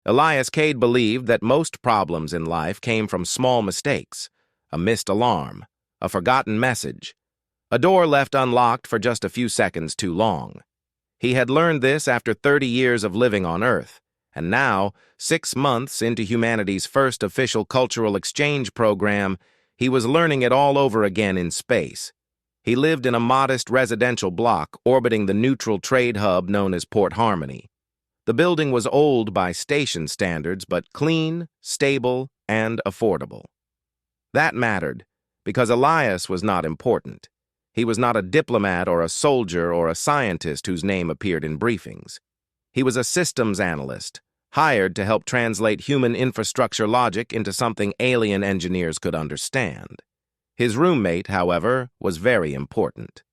Elias Cade believed that most problems in life came from small mistakes, a missed alarm, a forgotten message, a door left unlocked for just a few seconds too long. He had learned this after 30 years of living on Earth, and now, 6 months into humanity's first official cultural exchange program, he was learning it all over again in space. He lived in a modest residential block orbiting the neutral trade hub known as Port Harmony. The building was old by station standards, but clean, stable, and affordable. That mattered, because Elias was not important. He was not a diplomat or a soldier or a scientist whose name appeared in briefings. He was a systems analyst, hired to help translate human infrastructure logic into something alien engineers could understand. His roommate, however, was very important.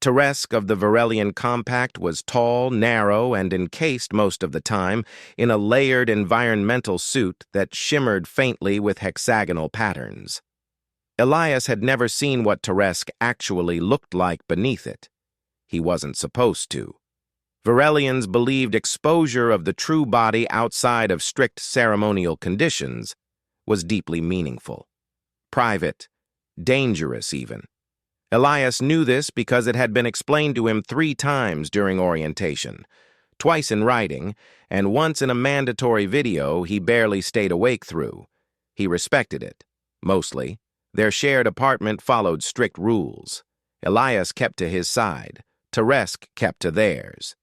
Teresk of the Varelian Compact was tall, narrow, and encased most of the time in a layered environmental suit that shimmered faintly with hexagonal patterns. Elias had never seen what Teresk actually looked like beneath it. He wasn't supposed to. Varelians believed exposure of the true body outside of strict ceremonial conditions was deeply meaningful. Private, dangerous even. Elias knew this because it had been explained to him 3 times during orientation, twice in writing, and once in a mandatory video he barely stayed awake through. He respected it, mostly. Their shared apartment followed strict rules. Elias kept to his side. Teresk kept to theirs.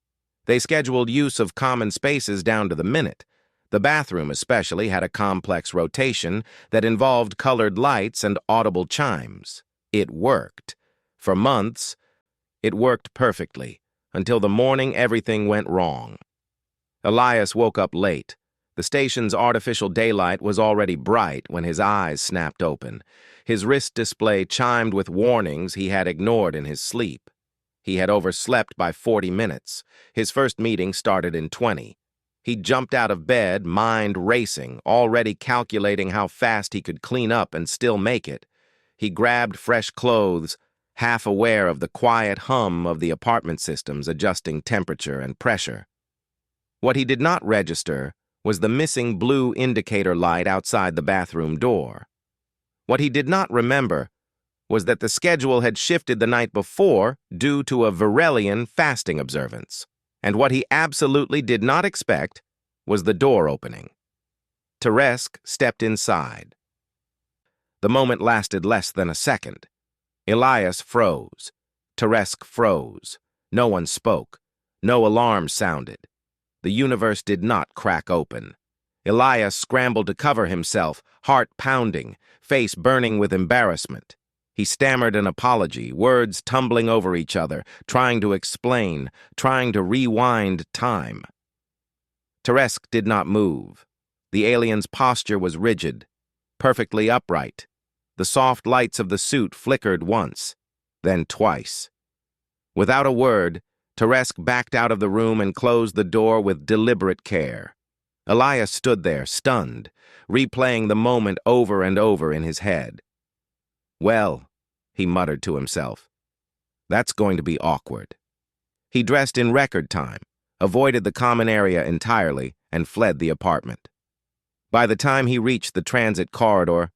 They scheduled use of common spaces down to the minute. The bathroom especially had a complex rotation that involved colored lights and audible chimes. It worked. For months, it worked perfectly, until the morning everything went wrong. Elias woke up late. The station's artificial daylight was already bright when his eyes snapped open. His wrist display chimed with warnings he had ignored in his sleep. He had overslept by 40 minutes. His first meeting started in 20. He jumped out of bed, mind racing, already calculating how fast he could clean up and still make it. He grabbed fresh clothes, half aware of the quiet hum of the apartment systems adjusting temperature and pressure. What he did not register was the missing blue indicator light outside the bathroom door. What he did not remember was that the schedule had shifted the night before due to a Varelian fasting observance. And what he absolutely did not expect was the door opening. Teresk stepped inside. The moment lasted less than a second. Elias froze. Teresk froze. No one spoke. No alarm sounded. The universe did not crack open. Elias scrambled to cover himself, heart pounding, face burning with embarrassment. He stammered an apology, words tumbling over each other, trying to explain, trying to rewind time. Teresk did not move. The alien's posture was rigid, perfectly upright. The soft lights of the suit flickered once, then twice. Without a word, Teresk backed out of the room and closed the door with deliberate care. Elias stood there, stunned, replaying the moment over and over in his head. Well, he muttered to himself, that's going to be awkward. He dressed in record time, avoided the common area entirely, and fled the apartment. By the time he reached the transit corridor,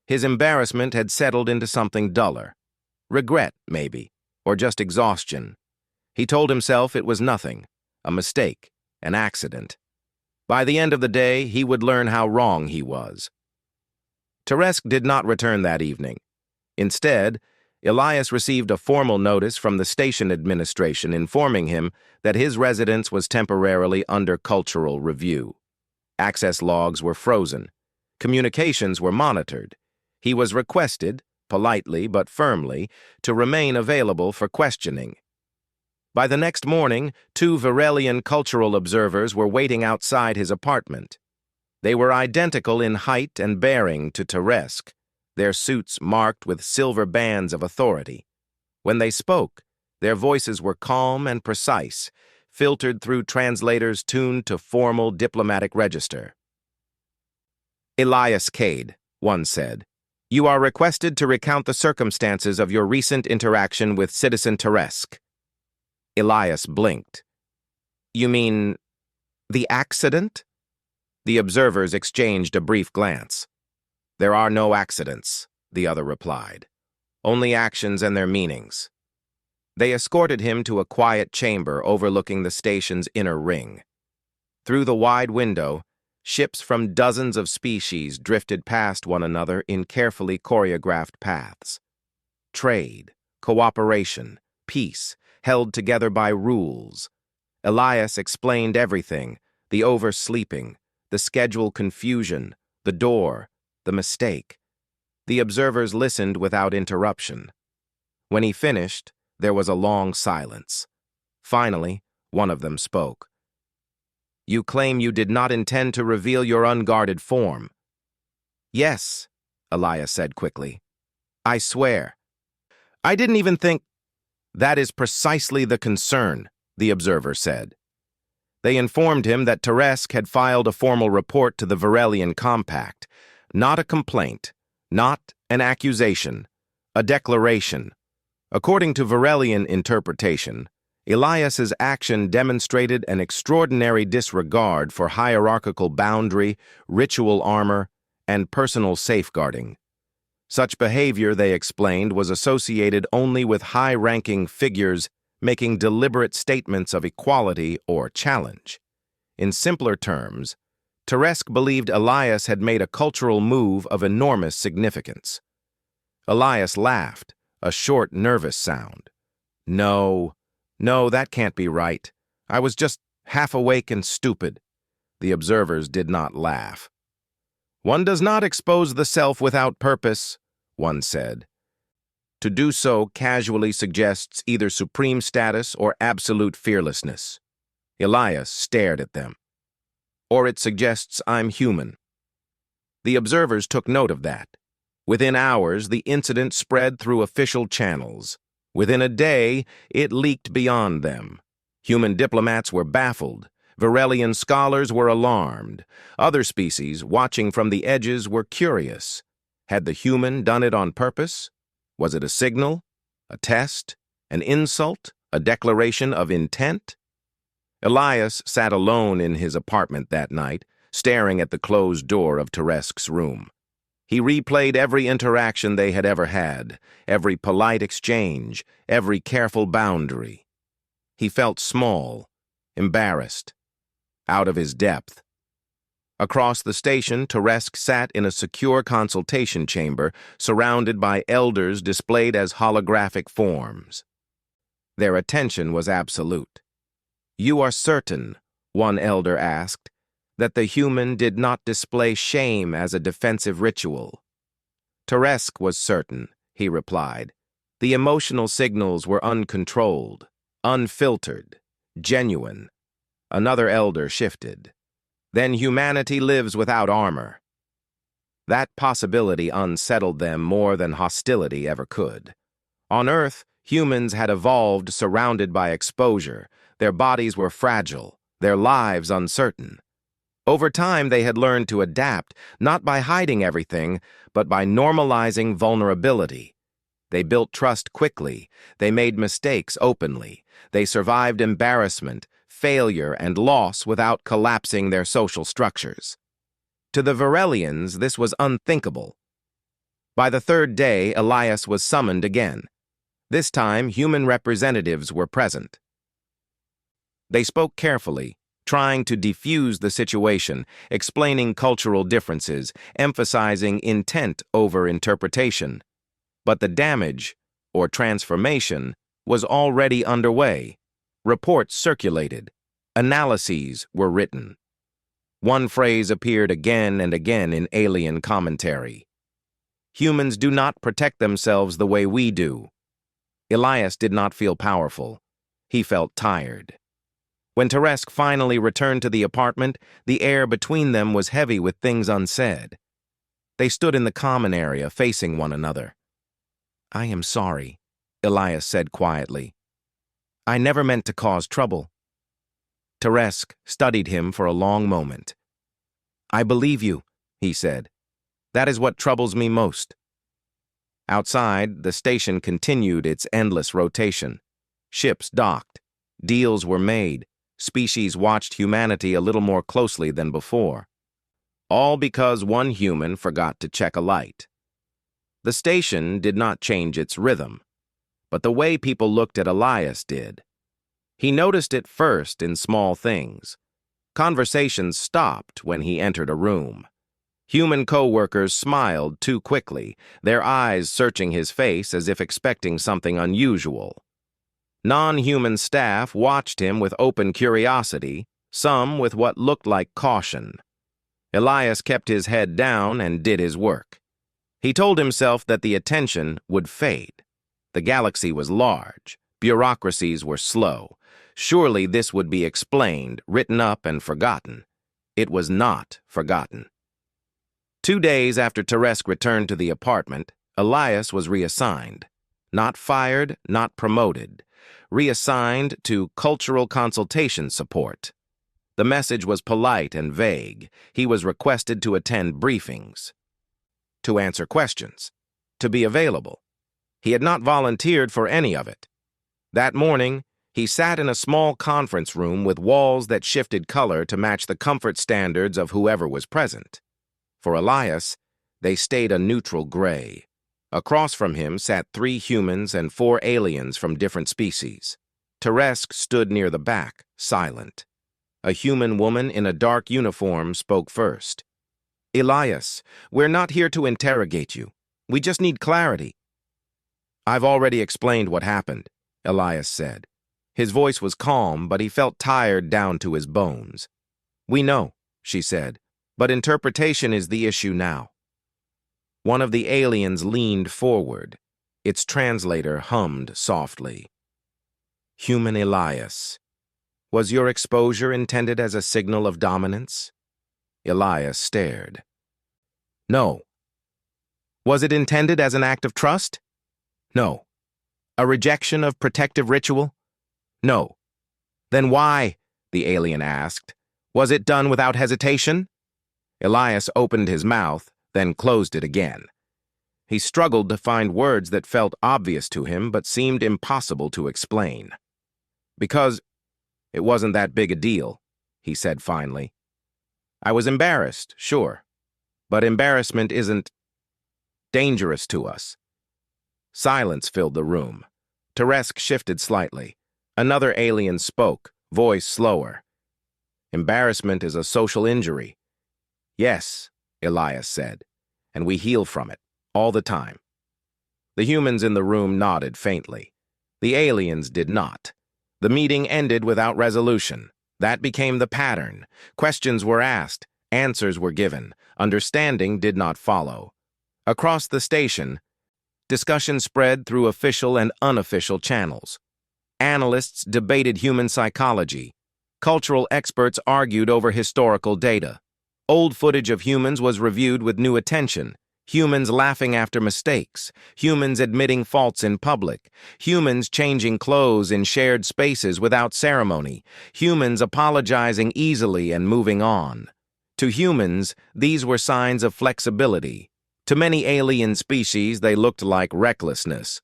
his embarrassment had settled into something duller. Regret, maybe, or just exhaustion. He told himself it was nothing, a mistake, an accident. By the end of the day, he would learn how wrong he was. Teresk did not return that evening. Instead, Elias received a formal notice from the station administration informing him that his residence was temporarily under cultural review. Access logs were frozen. Communications were monitored. He was requested, politely but firmly, to remain available for questioning. By the next morning, 2 Varelian cultural observers were waiting outside his apartment. They were identical in height and bearing to Teresk, their suits marked with silver bands of authority. When they spoke, their voices were calm and precise, filtered through translators tuned to formal diplomatic register. Elias Cade, one said, you are requested to recount the circumstances of your recent interaction with Citizen Teresk. Elias blinked. You mean the accident? The observers exchanged a brief glance. "There are no accidents," the other replied. "Only actions and their meanings." They escorted him to a quiet chamber overlooking the station's inner ring. Through the wide window, ships from dozens of species drifted past one another in carefully choreographed paths. Trade, cooperation, peace, held together by rules. Elias explained everything: the oversleeping, the schedule confusion, the door, the mistake. The observers listened without interruption. When he finished, there was a long silence. Finally, one of them spoke. "You claim you did not intend to reveal your unguarded form." "Yes," Elias said quickly. "I swear. I didn't even think—" "That is precisely the concern," the observer said. They informed him that Teresk had filed a formal report to the Varelian Compact. Not a complaint, not an accusation, a declaration. According to Varelian interpretation, Elias's action demonstrated an extraordinary disregard for hierarchical boundary, ritual armor, and personal safeguarding. Such behavior, they explained, was associated only with high-ranking figures making deliberate statements of equality or challenge. In simpler terms, Teresk believed Elias had made a cultural move of enormous significance. Elias laughed, a short, nervous sound. No, that can't be right. I was just half awake and stupid." The observers did not laugh. "One does not expose the self without purpose," one said. "To do so casually suggests either supreme status or absolute fearlessness." Elias stared at them. "Or it suggests I'm human." The observers took note of that. Within hours, the incident spread through official channels. Within a day, it leaked beyond them. Human diplomats were baffled. Varelian scholars were alarmed. Other species, watching from the edges, were curious. Had the human done it on purpose? Was it a signal? A test? An insult? A declaration of intent? Elias sat alone in his apartment that night, staring at the closed door of Teresk's room. He replayed every interaction they had ever had, every polite exchange, every careful boundary. He felt small, embarrassed, out of his depth. Across the station, Teresk sat in a secure consultation chamber, surrounded by elders displayed as holographic forms. Their attention was absolute. "You are certain," one elder asked, "that the human did not display shame as a defensive ritual?" Teresk was certain, he replied. The emotional signals were uncontrolled, unfiltered, genuine. Another elder shifted. "Then humanity lives without armor." That possibility unsettled them more than hostility ever could. On Earth, humans had evolved surrounded by exposure. Their bodies were fragile, their lives uncertain. Over time, they had learned to adapt, not by hiding everything, but by normalizing vulnerability. They built trust quickly. They made mistakes openly. They survived embarrassment, failure, and loss without collapsing their social structures. To the Varelians, this was unthinkable. By the third day, Elias was summoned again. This time, human representatives were present. They spoke carefully, trying to defuse the situation, explaining cultural differences, emphasizing intent over interpretation. But the damage, or transformation, was already underway. Reports circulated. Analyses were written. One phrase appeared again and again in alien commentary. "Humans do not protect themselves the way we do." Elias did not feel powerful. He felt tired. When Teresk finally returned to the apartment, the air between them was heavy with things unsaid. They stood in the common area, facing one another. "I am sorry," Elias said quietly. "I never meant to cause trouble." Teresk studied him for a long moment. "I believe you," he said. "That is what troubles me most." Outside, the station continued its endless rotation. Ships docked. Deals were made. Species watched humanity a little more closely than before. all because one human forgot to check a light. The station did not change its rhythm, but the way people looked at Elias did. He noticed it first in small things. Conversations stopped when he entered a room. Human co-workers smiled too quickly, their eyes searching his face as if expecting something unusual. Non-human staff watched him with open curiosity, some with what looked like caution. Elias kept his head down and did his work. He told himself that the attention would fade. The galaxy was large, bureaucracies were slow. Surely this would be explained, written up, and forgotten. It was not forgotten. 2 days after Teresk returned to the apartment, Elias was reassigned. Not fired, not promoted. Reassigned to cultural consultation support. The message was polite and vague. He was requested to attend briefings, to answer questions, to be available. He had not volunteered for any of it. That morning, he sat in a small conference room with walls that shifted color to match the comfort standards of whoever was present. For Elias, they stayed a neutral gray. Across from him sat 3 humans and 4 aliens from different species. Teresk stood near the back, silent. A human woman in a dark uniform spoke first. "Elias, we're not here to interrogate you. We just need clarity." "I've already explained what happened," Elias said. His voice was calm, but he felt tired down to his bones. "We know," she said, "but interpretation is the issue now." One of the aliens leaned forward. Its translator hummed softly. "Human Elias, was your exposure intended as a signal of dominance?" Elias stared. "No." "Was it intended as an act of trust?" "No." "A rejection of protective ritual?" "No." "Then why?" the alien asked. "Was it done without hesitation?" Elias opened his mouth, then closed it again. He struggled to find words that felt obvious to him but seemed impossible to explain. "Because it wasn't that big a deal," he said finally. "I was embarrassed, sure, but embarrassment isn't dangerous to us." Silence filled the room. Teresk shifted slightly. Another alien spoke, voice slower. "Embarrassment is a social injury." "Yes," Elias said, "and we heal from it, all the time." The humans in the room nodded faintly. The aliens did not. The meeting ended without resolution. That became the pattern. Questions were asked, answers were given, understanding did not follow. Across the station, discussion spread through official and unofficial channels. Analysts debated human psychology. Cultural experts argued over historical data. Old footage of humans was reviewed with new attention. Humans laughing after mistakes. Humans admitting faults in public. Humans changing clothes in shared spaces without ceremony. Humans apologizing easily and moving on. To humans, these were signs of flexibility. To many alien species, they looked like recklessness.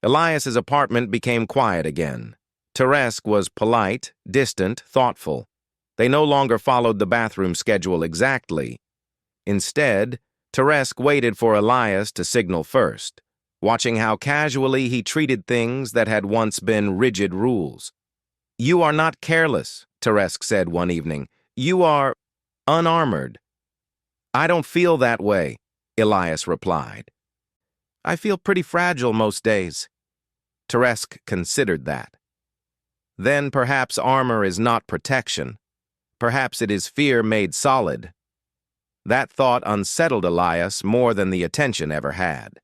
Elias's apartment became quiet again. Teresk was polite, distant, thoughtful. They no longer followed the bathroom schedule exactly. Instead, Teresk waited for Elias to signal first, watching how casually he treated things that had once been rigid rules. "You are not careless," Teresk said one evening. "You are unarmored." "I don't feel that way," Elias replied. "I feel pretty fragile most days." Teresk considered that. Then perhaps armor is not protection. Perhaps it is fear made solid. That thought unsettled Elias more than the attention ever had.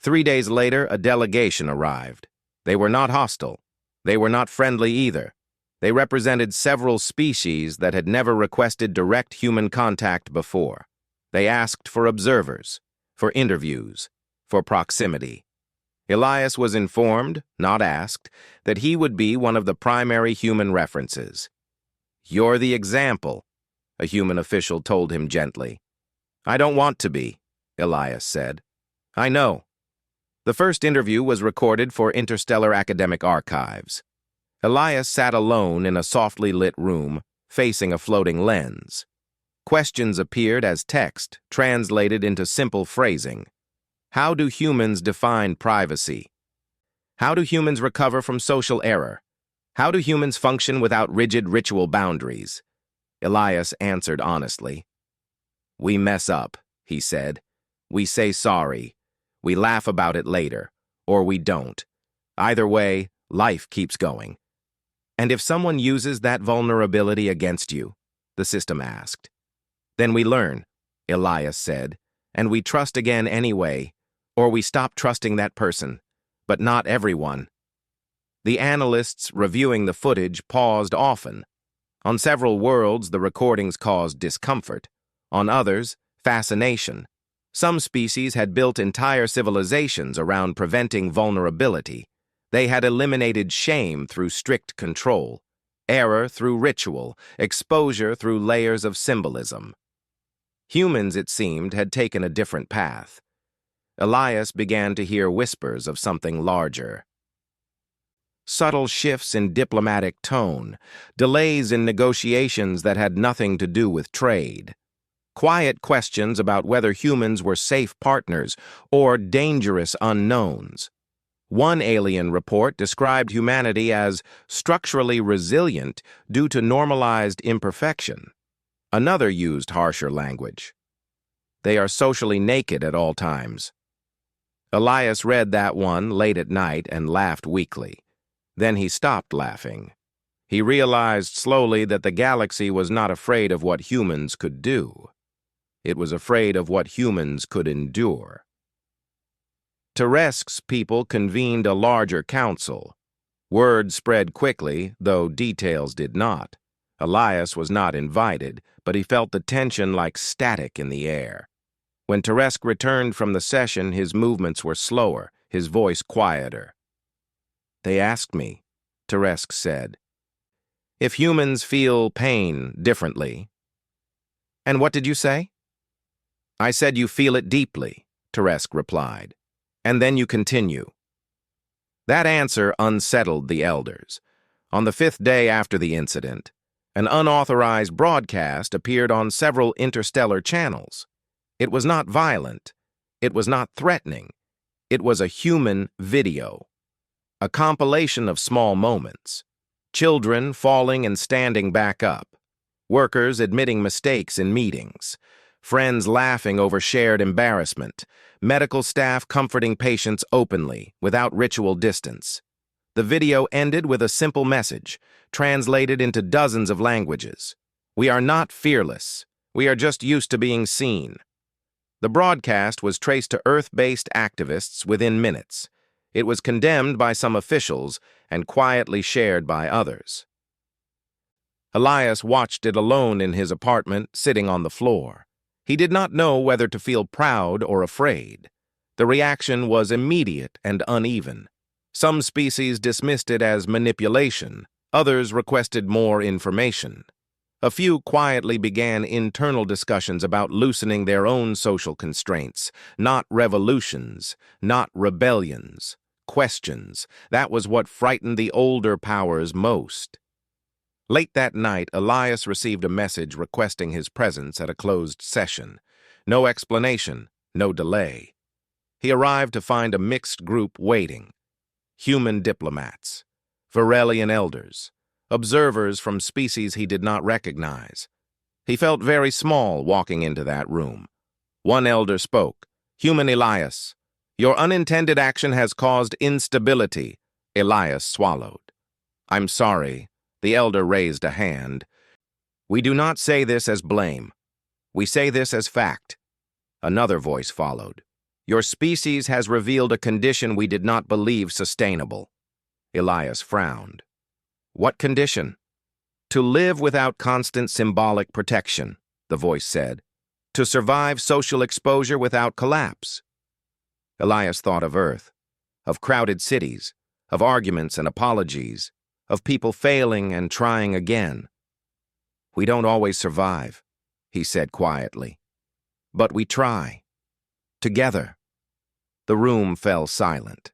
3 days later, a delegation arrived. They were not hostile. They were not friendly either. They represented several species that had never requested direct human contact before. They asked for observers, for interviews, for proximity. Elias was informed, not asked, that he would be one of the primary human references. "You're the example," a human official told him gently. "I don't want to be," Elias said. "I know." The first interview was recorded for Interstellar Academic Archives. Elias sat alone in a softly lit room, facing a floating lens. Questions appeared as text, translated into simple phrasing. How do humans define privacy? How do humans recover from social error? How do humans function without rigid ritual boundaries? Elias answered honestly. We mess up, he said. We say sorry. We laugh about it later, or we don't. Either way, life keeps going. And if someone uses that vulnerability against you, the system asked. Then we learn, Elias said, and we trust again anyway, or we stop trusting that person, but not everyone. The analysts reviewing the footage paused often. On several worlds, the recordings caused discomfort. On others, fascination. Some species had built entire civilizations around preventing vulnerability. They had eliminated shame through strict control, error through ritual, exposure through layers of symbolism. Humans, it seemed, had taken a different path. Elias began to hear whispers of something larger. Subtle shifts in diplomatic tone, delays in negotiations that had nothing to do with trade. Quiet questions about whether humans were safe partners or dangerous unknowns. One alien report described humanity as structurally resilient due to normalized imperfection. Another used harsher language. They are socially naked at all times. Elias read that one late at night and laughed weakly. Then he stopped laughing. He realized slowly that the galaxy was not afraid of what humans could do. It was afraid of what humans could endure. Teresk's people convened a larger council. Word spread quickly, though details did not. Elias was not invited, but he felt the tension like static in the air. When Teresk returned from the session, his movements were slower, his voice quieter. They asked me, Teresk said, if humans feel pain differently. And what did you say? I said you feel it deeply, Teresk replied. And then you continue. That answer unsettled the elders. On the 5th day after the incident, an unauthorized broadcast appeared on several interstellar channels. It was not violent. It was not threatening. It was a human video. A compilation of small moments. Children falling and standing back up. Workers admitting mistakes in meetings. Friends laughing over shared embarrassment. Medical staff comforting patients openly, without ritual distance. The video ended with a simple message, translated into dozens of languages. We are not fearless. We are just used to being seen. The broadcast was traced to Earth-based activists within minutes. It was condemned by some officials and quietly shared by others. Elias watched it alone in his apartment, sitting on the floor. He did not know whether to feel proud or afraid. The reaction was immediate and uneven. Some species dismissed it as manipulation. Others requested more information. A few quietly began internal discussions about loosening their own social constraints. Not revolutions, not rebellions. Questions. That was what frightened the older powers most. Late that night, Elias received a message requesting his presence at a closed session. No explanation, no delay. He arrived to find a mixed group waiting. Human diplomats, Varelian elders, observers from species he did not recognize. He felt very small walking into that room. One elder spoke. Human Elias, your unintended action has caused instability. Elias swallowed. I'm sorry. The elder raised a hand. We do not say this as blame. We say this as fact. Another voice followed. Your species has revealed a condition we did not believe sustainable. Elias frowned. What condition? To live without constant symbolic protection, the voice said. To survive social exposure without collapse. Elias thought of Earth, of crowded cities, of arguments and apologies, of people failing and trying again. We don't always survive, he said quietly. But we try. Together. The room fell silent.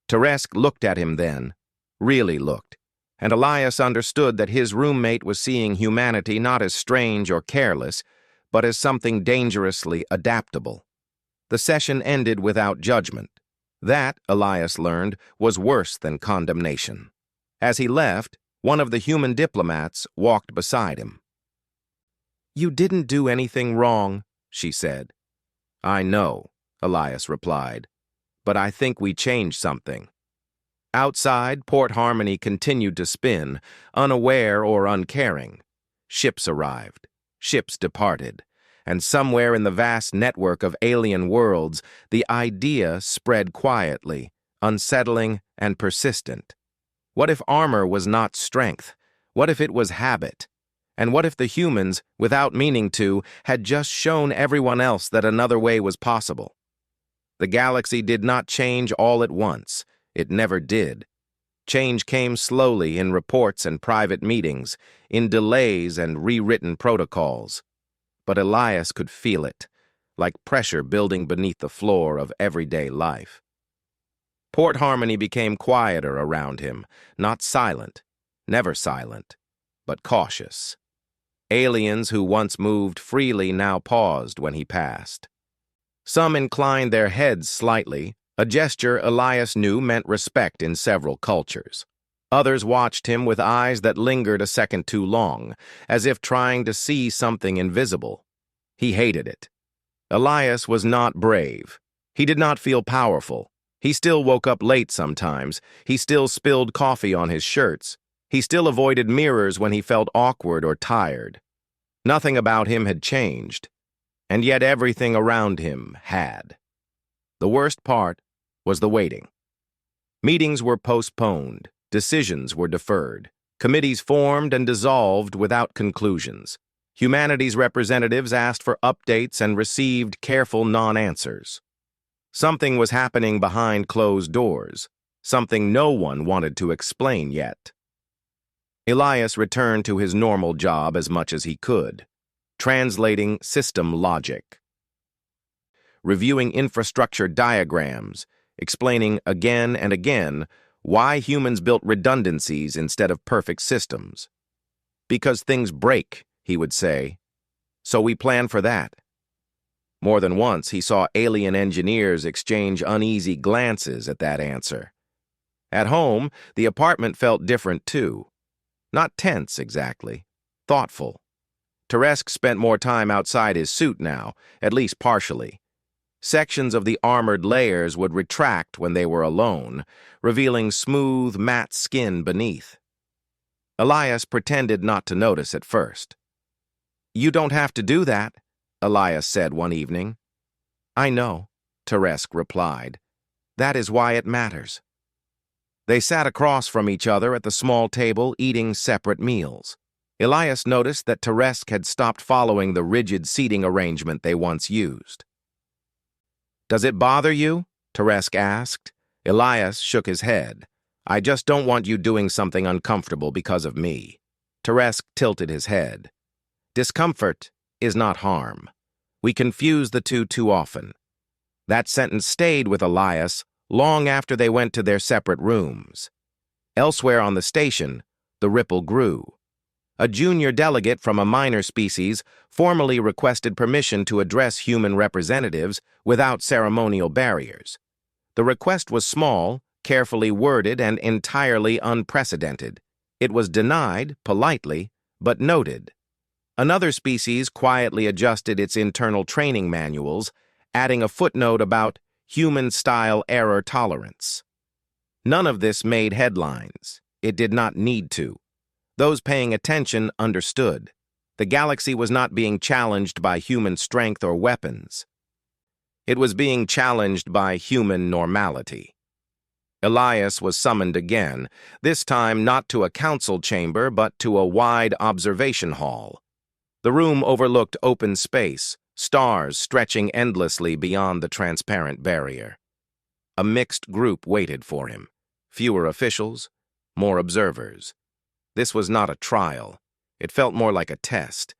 Teresk looked at him then, really looked, and Elias understood that his roommate was seeing humanity not as strange or careless, but as something dangerously adaptable. The session ended without judgment. That, Elias learned, was worse than condemnation. As he left, one of the human diplomats walked beside him. "You didn't do anything wrong," she said. "I know," Elias replied, "but I think we changed something." Outside, Port Harmony continued to spin, unaware or uncaring. Ships arrived, ships departed, and somewhere in the vast network of alien worlds, the idea spread quietly, unsettling and persistent. What if armor was not strength? What if it was habit? And what if the humans, without meaning to, had just shown everyone else that another way was possible? The galaxy did not change all at once. It never did. Change came slowly in reports and private meetings, in delays and rewritten protocols. But Elias could feel it, like pressure building beneath the floor of everyday life. Port Harmony became quieter around him, not silent, never silent, but cautious. Aliens who once moved freely now paused when he passed. Some inclined their heads slightly, a gesture Elias knew meant respect in several cultures. Others watched him with eyes that lingered a second too long, as if trying to see something invisible. He hated it. Elias was not brave. He did not feel powerful. He still woke up late sometimes. He still spilled coffee on his shirts. He still avoided mirrors when he felt awkward or tired. Nothing about him had changed, and yet everything around him had. The worst part was the waiting. Meetings were postponed, decisions were deferred, committees formed and dissolved without conclusions. Humanity's representatives asked for updates and received careful non-answers. Something was happening behind closed doors, something no one wanted to explain yet. Elias returned to his normal job as much as he could, translating system logic, reviewing infrastructure diagrams, explaining again and again why humans built redundancies instead of perfect systems. "Because things break," he would say, "so we plan for that." More than once, he saw alien engineers exchange uneasy glances at that answer. At home, the apartment felt different too. Not tense, exactly. Thoughtful. Teresk spent more time outside his suit now, at least partially. Sections of the armored layers would retract when they were alone, revealing smooth, matte skin beneath. Elias pretended not to notice at first. "You don't have to do that," Elias said one evening. "I know," Teresk replied. "That is why it matters." They sat across from each other at the small table, eating separate meals. Elias noticed that Teresk had stopped following the rigid seating arrangement they once used. "Does it bother you?" Teresk asked. Elias shook his head. "I just don't want you doing something uncomfortable because of me." Teresk tilted his head. "Discomfort is not harm. We confuse the two too often." That sentence stayed with Elias long after they went to their separate rooms. Elsewhere on the station, the ripple grew. A junior delegate from a minor species formally requested permission to address human representatives without ceremonial barriers. The request was small, carefully worded, and entirely unprecedented. It was denied, politely, but noted. Another species quietly adjusted its internal training manuals, adding a footnote about human-style error tolerance. None of this made headlines. It did not need to. Those paying attention understood. The galaxy was not being challenged by human strength or weapons. It was being challenged by human normality. Elias was summoned again, this time not to a council chamber but to a wide observation hall. The room overlooked open space, stars stretching endlessly beyond the transparent barrier. A mixed group waited for him. Fewer officials, more observers. This was not a trial. It felt more like a test.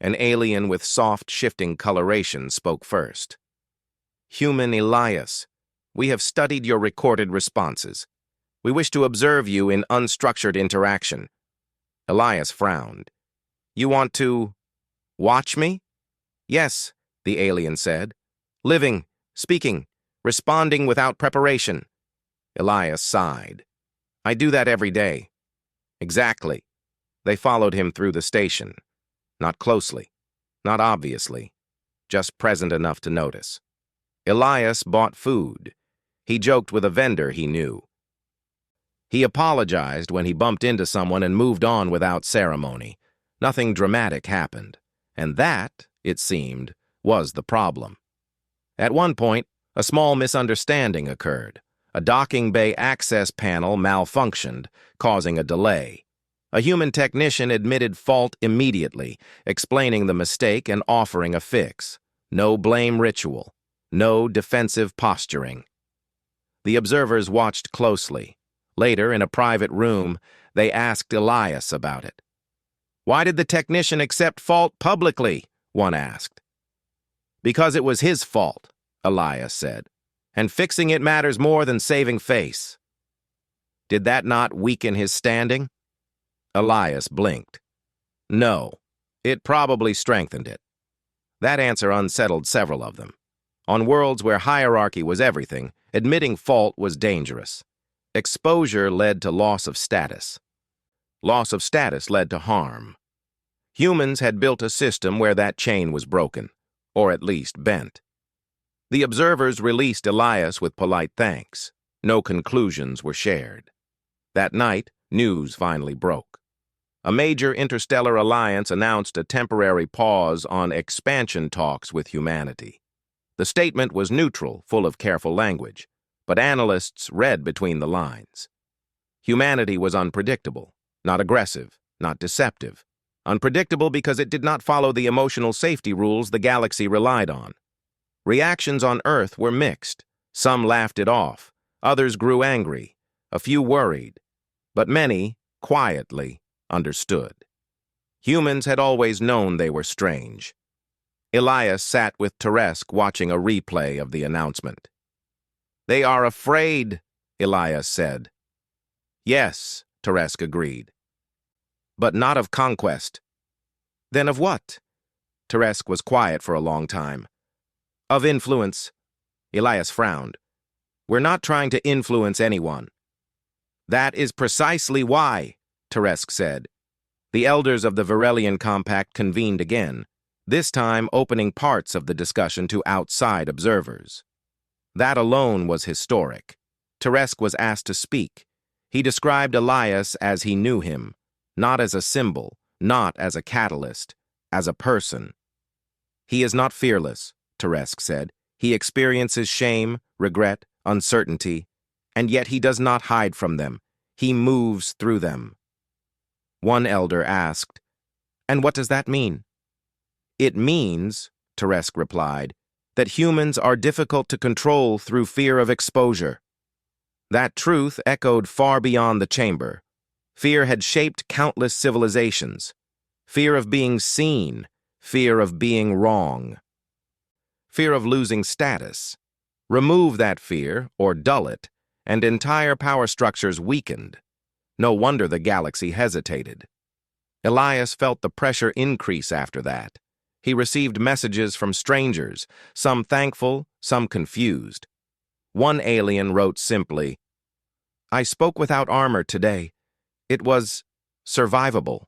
An alien with soft, shifting coloration spoke first. "Human Elias, we have studied your recorded responses. We wish to observe you in unstructured interaction." Elias frowned. "You want to watch me?" Yes, the alien said. Living, speaking, responding without preparation. Elias sighed. I do that every day. Exactly. They followed him through the station. Not closely, not obviously, just present enough to notice. Elias bought food. He joked with a vendor he knew. He apologized when he bumped into someone and moved on without ceremony. Nothing dramatic happened. And that, it seemed, was the problem. At one point, a small misunderstanding occurred. A docking bay access panel malfunctioned, causing a delay. A human technician admitted fault immediately, explaining the mistake and offering a fix. No blame ritual. No defensive posturing. The observers watched closely. Later, in a private room, they asked Elias about it. Why did the technician accept fault publicly? One asked. Because it was his fault, Elias said, and fixing it matters more than saving face. Did that not weaken his standing? Elias blinked. No, it probably strengthened it. That answer unsettled several of them. On worlds where hierarchy was everything, admitting fault was dangerous. Exposure led to loss of status. Loss of status led to harm. Humans had built a system where that chain was broken, or at least bent. The observers released Elias with polite thanks. No conclusions were shared. That night, news finally broke. A major interstellar alliance announced a temporary pause on expansion talks with humanity. The statement was neutral, full of careful language, but analysts read between the lines. Humanity was unpredictable, not aggressive, not deceptive. Unpredictable because it did not follow the emotional safety rules the galaxy relied on. Reactions on Earth were mixed. Some laughed it off, others grew angry, a few worried, but many, quietly, understood. Humans had always known they were strange. Elias sat with Teresk watching a replay of the announcement. They are afraid, Elias said. Yes, Teresk agreed. But not of conquest. Then of what? Teresk was quiet for a long time. Of influence. Elias frowned. We're not trying to influence anyone. That is precisely why, Teresk said. The elders of the Varelian Compact convened again, this time opening parts of the discussion to outside observers. That alone was historic. Teresk was asked to speak. He described Elias as he knew him, not as a symbol, not as a catalyst, as a person. He is not fearless, Teresk said. He experiences shame, regret, uncertainty, and yet he does not hide from them. He moves through them. One elder asked, "And what does that mean?" It means, Teresk replied, that humans are difficult to control through fear of exposure. That truth echoed far beyond the chamber. Fear had shaped countless civilizations. Fear of being seen, fear of being wrong. Fear of losing status. Remove that fear, or dull it, and entire power structures weakened. No wonder the galaxy hesitated. Elias felt the pressure increase after that. He received messages from strangers, some thankful, some confused. One alien wrote simply, "I spoke without armor today. It was survivable."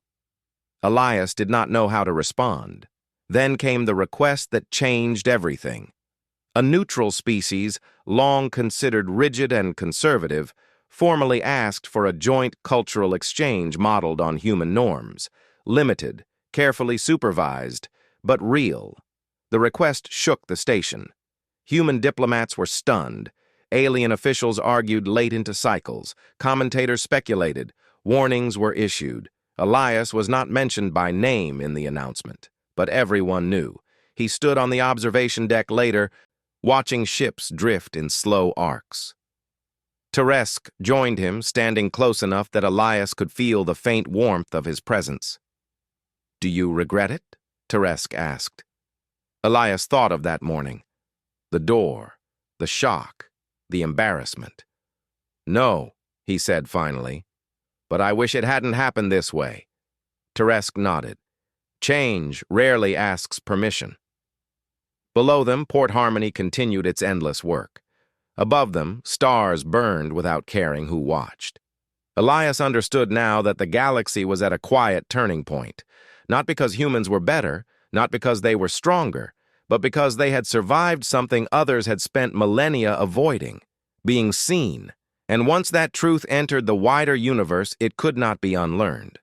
Elias did not know how to respond. Then came the request that changed everything. A neutral species, long considered rigid and conservative, formally asked for a joint cultural exchange modeled on human norms, limited, carefully supervised, but real. The request shook the station. Human diplomats were stunned. Alien officials argued late into cycles. Commentators speculated. Warnings were issued. Elias was not mentioned by name in the announcement, but everyone knew. He stood on the observation deck later, watching ships drift in slow arcs. Teresk joined him, standing close enough that Elias could feel the faint warmth of his presence. "Do you regret it?" Teresk asked. Elias thought of that morning. The door, the shock, the embarrassment. "No," he said finally, "but I wish it hadn't happened this way." Teresk nodded. Change rarely asks permission. Below them, Port Harmony continued its endless work. Above them, stars burned without caring who watched. Elias understood now that the galaxy was at a quiet turning point, not because humans were better, not because they were stronger, but because they had survived something others had spent millennia avoiding, being seen, and once that truth entered the wider universe, it could not be unlearned.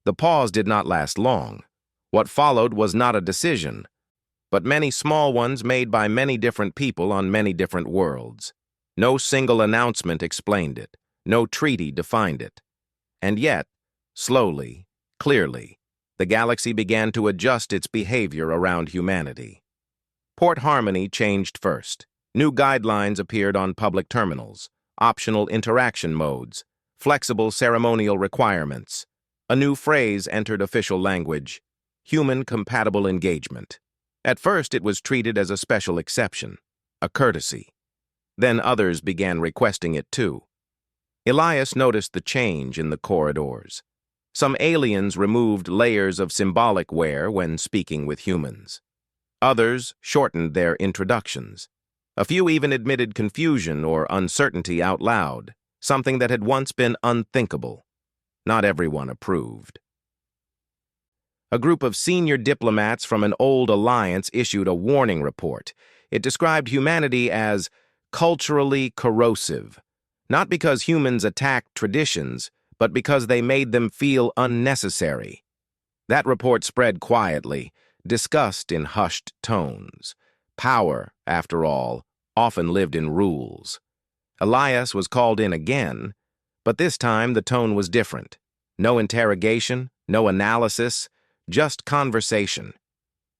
The pause did not last long. What followed was not a decision, but many small ones made by many different people on many different worlds. No single announcement explained it. No treaty defined it. And yet, slowly, clearly, the galaxy began to adjust its behavior around humanity. Port Harmony changed first. New guidelines appeared on public terminals, optional interaction modes, flexible ceremonial requirements. A new phrase entered official language: human-compatible engagement. At first, it was treated as a special exception, a courtesy. Then others began requesting it too. Elias noticed the change in the corridors. Some aliens removed layers of symbolic wear when speaking with humans. Others shortened their introductions. A few even admitted confusion or uncertainty out loud, something that had once been unthinkable. Not everyone approved. A group of senior diplomats from an old alliance issued a warning report. It described humanity as culturally corrosive, not because humans attacked traditions, but because they made them feel unnecessary. That report spread quietly, discussed in hushed tones. Power, after all, often lived in rules. Elias was called in again, but this time the tone was different. No interrogation, no analysis, just conversation.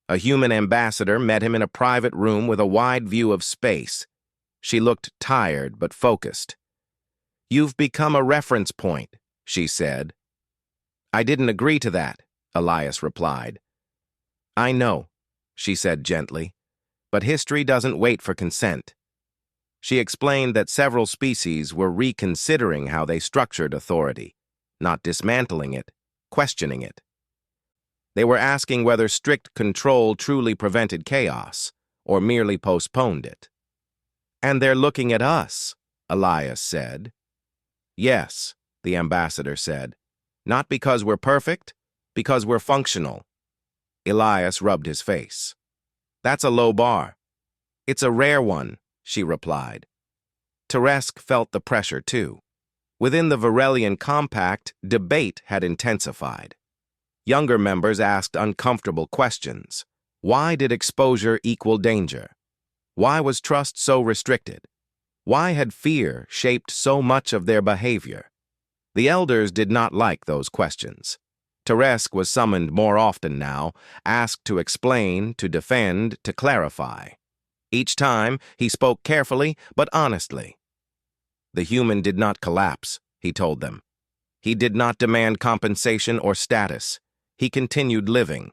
A human ambassador met him in a private room with a wide view of space. She looked tired but focused. "You've become a reference point," she said. "I didn't agree to that," Elias replied. "I know," she said gently, "but history doesn't wait for consent." She explained that several species were reconsidering how they structured authority, not dismantling it, questioning it. They were asking whether strict control truly prevented chaos, or merely postponed it. "And they're looking at us," Elias said. "Yes," the ambassador said. "Not because we're perfect, because we're functional." Elias rubbed his face. "That's a low bar." "It's a rare one," she replied. Teresk felt the pressure too. Within the Varelian Compact, debate had intensified. Younger members asked uncomfortable questions. Why did exposure equal danger? Why was trust so restricted? Why had fear shaped so much of their behavior? The elders did not like those questions. Teresk was summoned more often now, asked to explain, to defend, to clarify. Each time, he spoke carefully but honestly. The human did not collapse, he told them. He did not demand compensation or status. He continued living.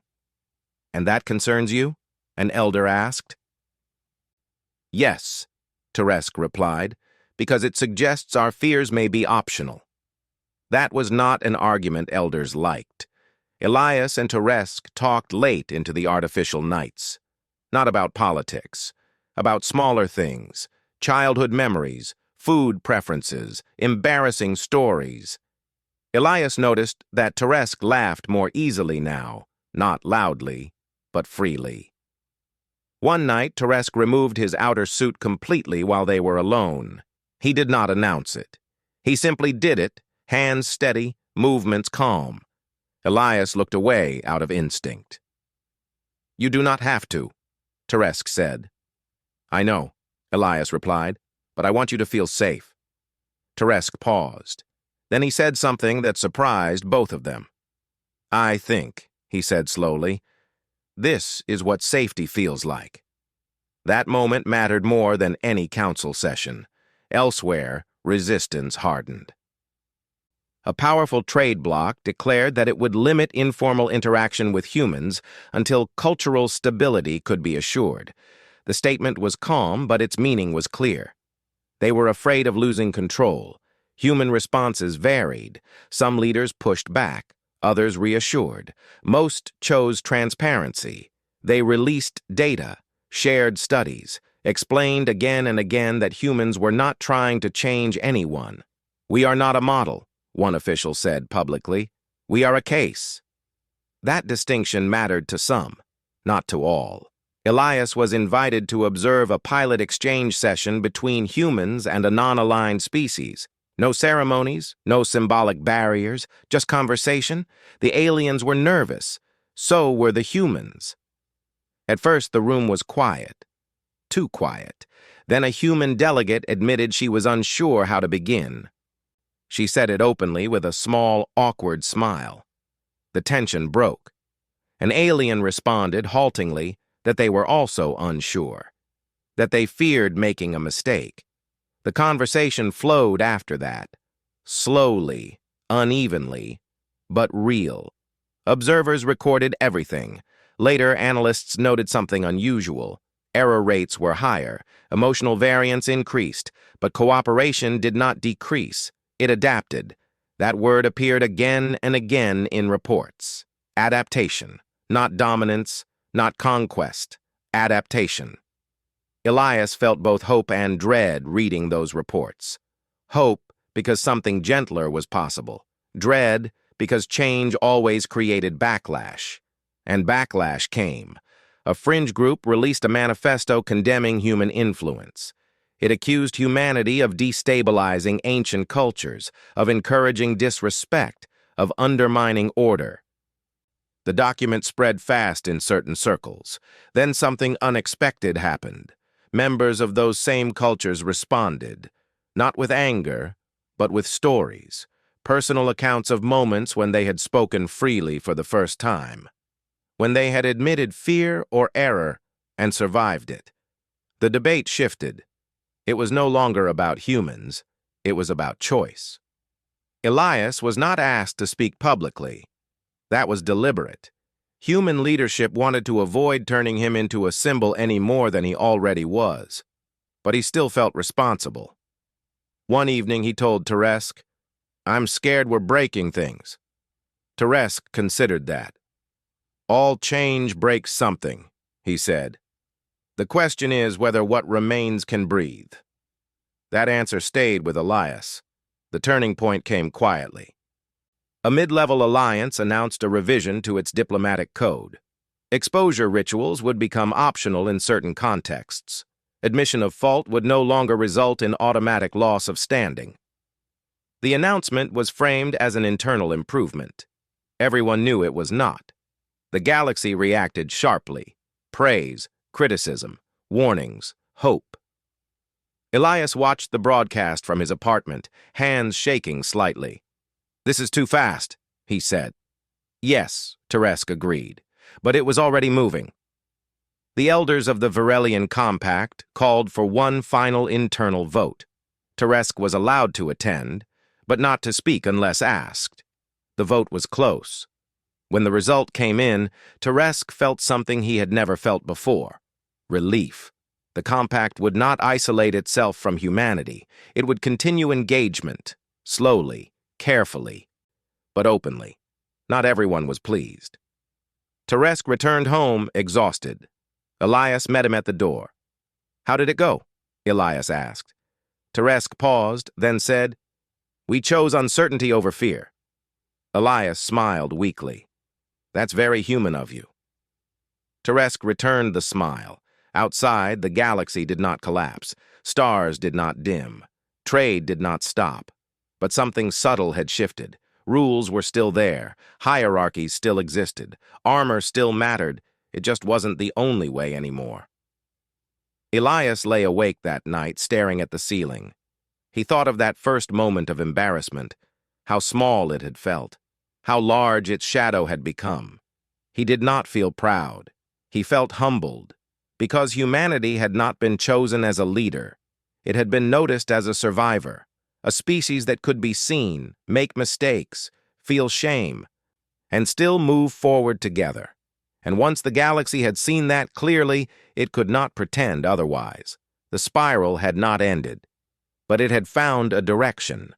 "And that concerns you?" an elder asked. "Yes," Teresk replied, "because it suggests our fears may be optional." That was not an argument elders liked. Elias and Teresk talked late into the artificial nights. Not about politics, about smaller things, childhood memories, food preferences, embarrassing stories. Elias noticed that Teresk laughed more easily now, not loudly, but freely. One night, Teresk removed his outer suit completely while they were alone. He did not announce it. He simply did it, hands steady, movements calm. Elias looked away out of instinct. "You do not have to," Teresk said. "I know," Elias replied, "but I want you to feel safe." Teresk paused. Then he said something that surprised both of them. "I think," he said slowly, "this is what safety feels like." That moment mattered more than any council session. Elsewhere, resistance hardened. A powerful trade bloc declared that it would limit informal interaction with humans until cultural stability could be assured. The statement was calm, but its meaning was clear. They were afraid of losing control. Human responses varied. Some leaders pushed back, others reassured. Most chose transparency. They released data, shared studies, explained again and again that humans were not trying to change anyone. "We are not a model," one official said publicly. "We are a case." That distinction mattered to some, not to all. Elias was invited to observe a pilot exchange session between humans and a non-aligned species. No ceremonies, no symbolic barriers, just conversation. The aliens were nervous. So were the humans. At first, the room was quiet. Too quiet. Then a human delegate admitted she was unsure how to begin. She said it openly with a small, awkward smile. The tension broke. An alien responded haltingly that they were also unsure, that they feared making a mistake. The conversation flowed after that, slowly, unevenly, but real. Observers recorded everything. Later, analysts noted something unusual. Error rates were higher, emotional variance increased, but cooperation did not decrease. It adapted. That word appeared again and again in reports. Adaptation, not dominance, not conquest. Adaptation. Elias felt both hope and dread reading those reports. Hope because something gentler was possible. Dread because change always created backlash. And backlash came. A fringe group released a manifesto condemning human influence. It accused humanity of destabilizing ancient cultures, of encouraging disrespect, of undermining order. The document spread fast in certain circles. Then something unexpected happened. Members of those same cultures responded, not with anger, but with stories, personal accounts of moments when they had spoken freely for the first time, when they had admitted fear or error and survived it. The debate shifted. It was no longer about humans, it was about choice. Elias was not asked to speak publicly. That was deliberate. Human leadership wanted to avoid turning him into a symbol any more than he already was. But he still felt responsible. One evening he told Teresk, "I'm scared we're breaking things." Teresk considered that. "All change breaks something," he said. "The question is whether what remains can breathe." That answer stayed with Elias. The turning point came quietly. A mid-level alliance announced a revision to its diplomatic code. Exposure rituals would become optional in certain contexts. Admission of fault would no longer result in automatic loss of standing. The announcement was framed as an internal improvement. Everyone knew it was not. The galaxy reacted sharply. Praise, criticism, warnings, hope. Elias watched the broadcast from his apartment, hands shaking slightly. "This is too fast," he said. "Yes," Teresk agreed, but it was already moving. The elders of the Varelian Compact called for one final internal vote. Teresk was allowed to attend, but not to speak unless asked. The vote was close. When the result came in, Teresk felt something he had never felt before: relief. The Compact would not isolate itself from humanity. It would continue engagement, slowly, carefully, but openly. Not everyone was pleased. Teresk returned home exhausted. Elias met him at the door. "How did it go?" Elias asked. Teresk paused, then said, "We chose uncertainty over fear." Elias smiled weakly. "That's very human of you." Teresk returned the smile. Outside, the galaxy did not collapse. Stars did not dim. Trade did not stop. But something subtle had shifted. Rules were still there. Hierarchies still existed. Armor still mattered. It just wasn't the only way anymore. Elias lay awake that night, staring at the ceiling. He thought of that first moment of embarrassment, how small it had felt, how large its shadow had become. He did not feel proud. He felt humbled, because humanity had not been chosen as a leader. It had been noticed as a survivor, a species that could be seen, make mistakes, feel shame, and still move forward together. And once the galaxy had seen that clearly, it could not pretend otherwise. The spiral had not ended, but it had found a direction.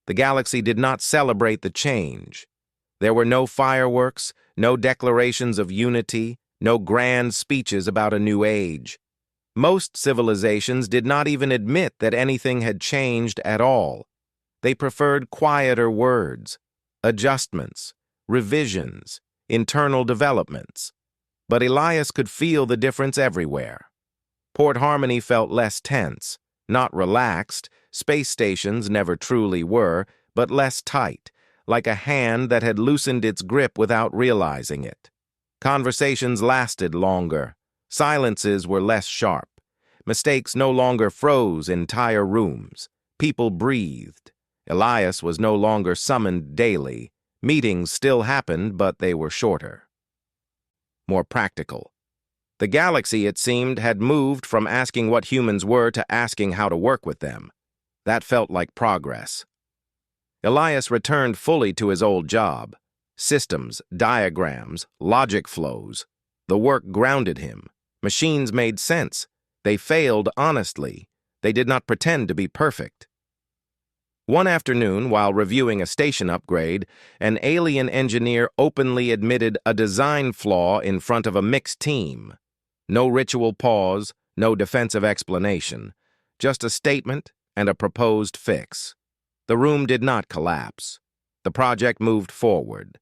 The galaxy did not celebrate the change. There were no fireworks, no declarations of unity, No grand speeches about a new age. Most civilizations did not even admit that anything had changed at all. They preferred quieter words, adjustments, revisions, internal developments. But Elias could feel the difference everywhere. Port Harmony felt less tense, not relaxed. Space stations never truly were, but less tight, like a hand that had loosened its grip without realizing it. Conversations lasted longer. Silences were less sharp. Mistakes no longer froze entire rooms. People breathed. Elias was no longer summoned daily. Meetings still happened, but they were shorter. More practical. The galaxy, it seemed, had moved from asking what humans were to asking how to work with them. That felt like progress. Elias returned fully to his old job. Systems, diagrams, logic flows. The work grounded him. Machines made sense. They failed honestly. They did not pretend to be perfect. One afternoon, while reviewing a station upgrade, an alien engineer openly admitted a design flaw in front of a mixed team. No ritual pause, no defensive explanation. Just a statement and a proposed fix. The room did not collapse. The project moved forward.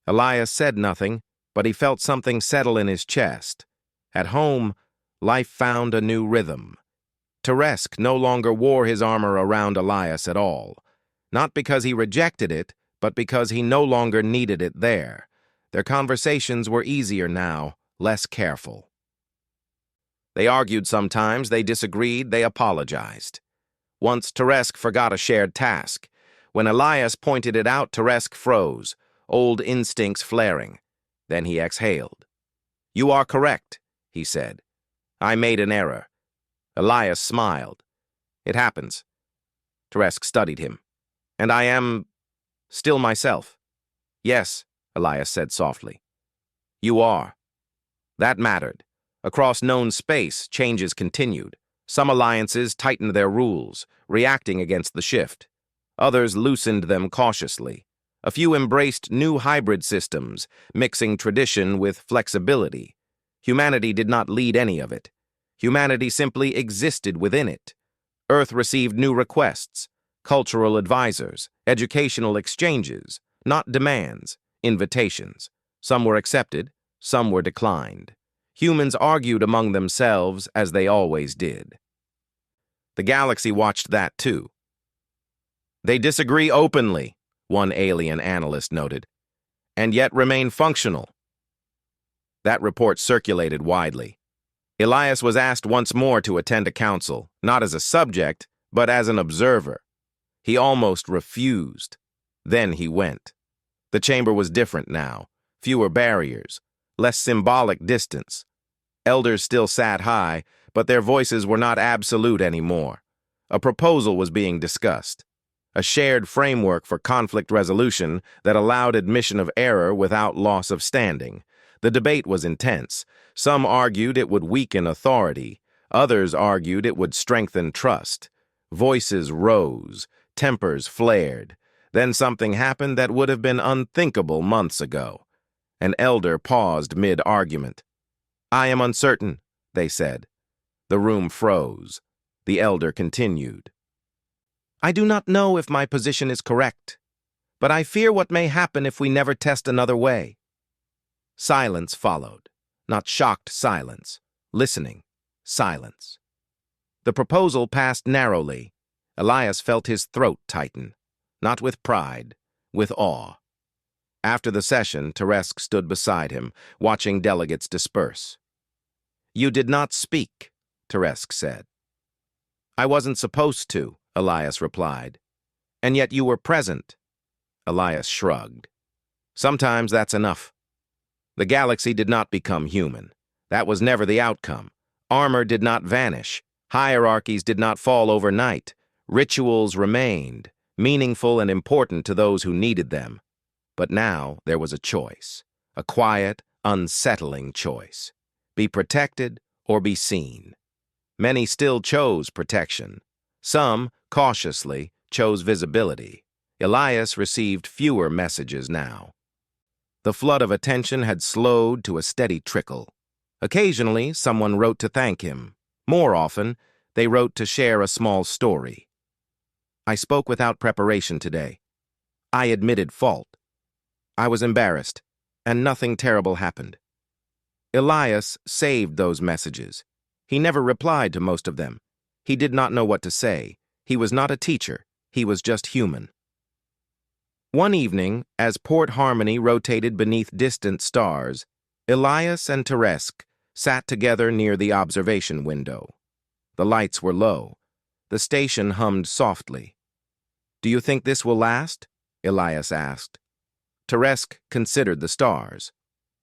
Elias said nothing, but he felt something settle in his chest. At home, life found a new rhythm. Teresk no longer wore his armor around Elias at all. Not because he rejected it, but because he no longer needed it there. Their conversations were easier now, less careful. They argued sometimes, they disagreed, they apologized. Once Teresk forgot a shared task. When Elias pointed it out, Teresk froze, old instincts flaring. Then he exhaled. "You are correct," he said. "I made an error." Elias smiled. "It happens." Teresk studied him. "And I am still myself." "Yes," Elias said softly. "You are." That mattered. Across known space, changes continued. Some alliances tightened their rules, reacting against the shift. Others loosened them cautiously. A few embraced new hybrid systems, mixing tradition with flexibility. Humanity did not lead any of it. Humanity simply existed within it. Earth received new requests, cultural advisors, educational exchanges, not demands, invitations. Some were accepted, some were declined. Humans argued among themselves as they always did. The galaxy watched that too. "They disagree openly," one alien analyst noted, "and yet remain functional." That report circulated widely. Elias was asked once more to attend a council, not as a subject, but as an observer. He almost refused. Then he went. The chamber was different now. Fewer barriers, less symbolic distance. Elders still sat high, but their voices were not absolute anymore. A proposal was being discussed. A shared framework for conflict resolution that allowed admission of error without loss of standing. The debate was intense. Some argued it would weaken authority. Others argued it would strengthen trust. Voices rose. Tempers flared. Then something happened that would have been unthinkable months ago. An elder paused mid-argument. "I am uncertain," they said. The room froze. The elder continued. "I do not know if my position is correct, but I fear what may happen if we never test another way." Silence followed. Not shocked silence. Listening. Silence. The proposal passed narrowly. Elias felt his throat tighten. Not with pride, with awe. After the session, Teresk stood beside him, watching delegates disperse. "You did not speak," Teresk said. "I wasn't supposed to," Elias replied. "And yet you were present." Elias shrugged. "Sometimes that's enough." The galaxy did not become human. That was never the outcome. Armor did not vanish. Hierarchies did not fall overnight. Rituals remained, meaningful and important to those who needed them. But now there was a choice, a quiet, unsettling choice. Be protected or be seen. Many still chose protection. Some, cautiously, chose visibility. Elias received fewer messages now. The flood of attention had slowed to a steady trickle. Occasionally, someone wrote to thank him. More often, they wrote to share a small story. I spoke without preparation today. I admitted fault. I was embarrassed, and nothing terrible happened. Elias saved those messages. He never replied to most of them. He did not know what to say. He was not a teacher. He was just human. One evening, as Port Harmony rotated beneath distant stars, Elias and Teresk sat together near the observation window. The lights were low. The station hummed softly. "Do you think this will last?" Elias asked. Teresk considered the stars.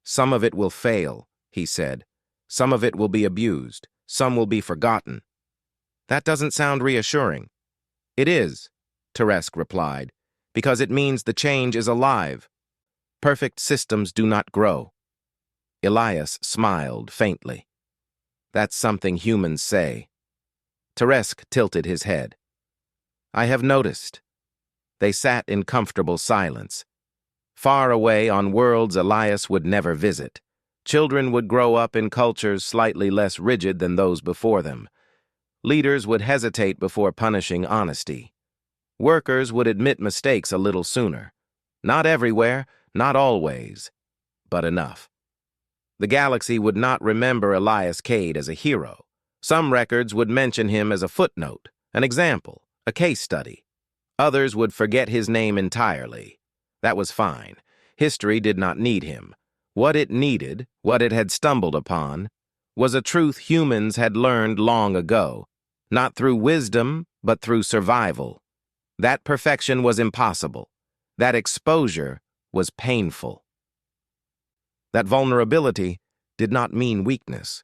"Some of it will fail," he said. "Some of it will be abused. Some will be forgotten." "That doesn't sound reassuring." "It is," Teresk replied, "because it means the change is alive. Perfect systems do not grow." Elias smiled faintly. "That's something humans say." Teresk tilted his head. "I have noticed." They sat in comfortable silence. Far away on worlds Elias would never visit, children would grow up in cultures slightly less rigid than those before them. Leaders would hesitate before punishing honesty. Workers would admit mistakes a little sooner. Not everywhere, not always, but enough. The galaxy would not remember Elias Cade as a hero. Some records would mention him as a footnote, an example, a case study. Others would forget his name entirely. That was fine. History did not need him. What it needed, what it had stumbled upon, was a truth humans had learned long ago, not through wisdom, but through survival. That perfection was impossible. That exposure was painful. That vulnerability did not mean weakness.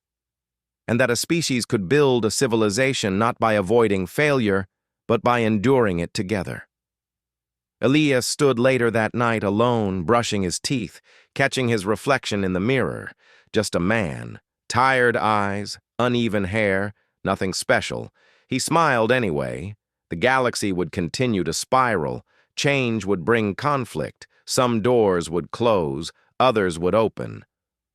And that a species could build a civilization not by avoiding failure, but by enduring it together. Elias stood later that night alone, brushing his teeth, catching his reflection in the mirror. Just a man, tired eyes, uneven hair, nothing special. He smiled anyway. The galaxy would continue to spiral. Change would bring conflict. Some doors would close, others would open.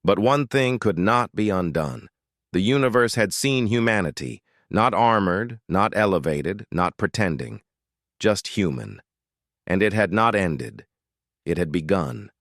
But one thing could not be undone. The universe had seen humanity, not armored, not elevated, not pretending, just human. And it had not ended. It had begun.